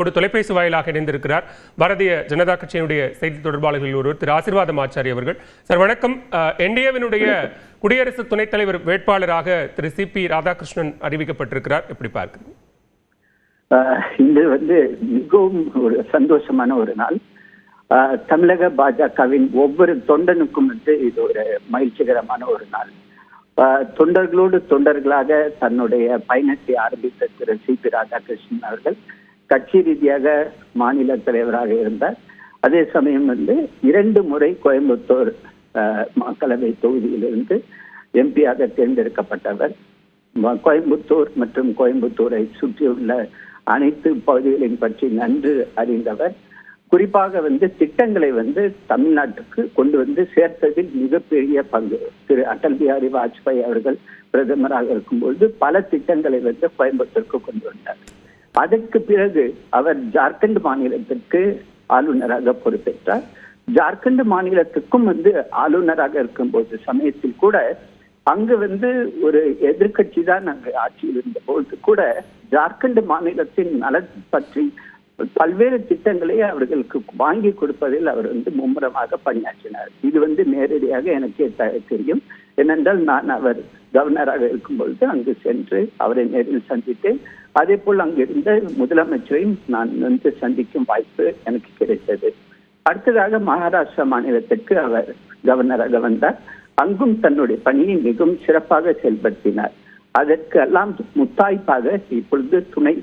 ஒரு தொலைபேசி வாயிலாக இணைந்திருக்கிறார் பாரதிய ஜனதா கட்சியினுடைய செய்தி தொடர்பாளர்களில் ஒருவர் திரு ஆசீர்வாதம் ஆச்சாரி அவர்கள். சார் வணக்கம். என்டிஏவினுடைய குடியரசு துணைத் தலைவர் வேட்பாளராக திரு சி.பி. ராதாகிருஷ்ணன் அறிவிக்கப்பட்டிருக்கிறார். எப்படி பார்க்கிறீங்க? இது மிகவும் ஒரு சந்தோஷமான ஒரு நாள். தமிழக பாஜகவின் ஒவ்வொரு தொண்டனுக்கும் இது ஒரு மகிழ்ச்சிகரமான ஒரு நாள். தொண்டர்களோடு தொண்டர்களாக தன்னுடைய பயணத்தை ஆரம்பித்த திரு சி.பி. ராதாகிருஷ்ணன் அவர்கள் கட்சி ரீதியாக மாநில தலைவராக இருந்தார். அதே சமயம் 2 முறை கோயம்புத்தூர் மக்களவை தொகுதியிலிருந்து எம்பியாக தேர்ந்தெடுக்கப்பட்டவர். கோயம்புத்தூர் மற்றும் கோயம்புத்தூரை சுற்றியுள்ள அனைத்து பகுதிகளையும் பற்றி நன்கு அறிந்தவர். குறிப்பாக திட்டங்களை தமிழ்நாட்டுக்கு கொண்டு சேர்த்ததில் மிகப்பெரிய பங்கு. திரு அடல் பிஹாரி வாஜ்பாய் அவர்கள் பிரதமராக இருக்கும்போது பல திட்டங்களை கோயம்புத்தூருக்கு கொண்டு வந்தார். அதற்கு பிறகு அவர் ஜார்க்கண்ட் மாநிலத்திற்கு ஆளுநராக பொறுப்பேற்றார். ஜார்க்கண்ட் மாநிலத்துக்கும் ஆளுநராக இருக்கும்போது சமயத்தில் கூட அங்கு ஒரு எதிர்கட்சி தான் அங்கு ஆட்சியில் இருந்த போது கூட ஜார்க்கண்ட் மாநிலத்தின் நலன் பற்றி பல்வேறு திட்டங்களை அவர்களுக்கு வாங்கி கொடுப்பதில் அவர் மும்முரமாக பணியாற்றினார். இது நேரடியாக எனக்கே தெரியும். ஏனென்றால் நான் அவர் கவர்னராக இருக்கும்பொழுது அங்கு சென்று அவரை நேரில் சந்தித்தேன். அதே போல் அங்கிருந்த முதலமைச்சரையும் நான் சந்திக்கும் வாய்ப்பு எனக்கு கிடைத்தது. அடுத்ததாக மகாராஷ்டிரா மாநிலத்திற்கு அவர் கவர்னராக வந்தார். அங்கும் தன்னுடைய பணியை மிகவும் சிறப்பாக செயல்படுத்தினார். அதற்கு எல்லாம் முத்தாய்ப்பாக இப்பொழுது துணை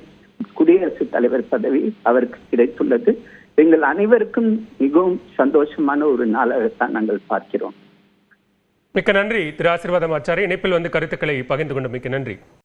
குடியரசுத் தலைவர் பதவி அவருக்கு கிடைத்துள்ளது. எங்கள் அனைவருக்கும் மிகவும் சந்தோஷமான ஒரு நாளாகத்தான் நாங்கள் பார்க்கிறோம். மிக்க நன்றி திரு ஆசீர்வாதம் ஆச்சாரி. இணைப்பில் கருத்துக்களை பகிர்ந்து கொண்ட மிக்க நன்றி.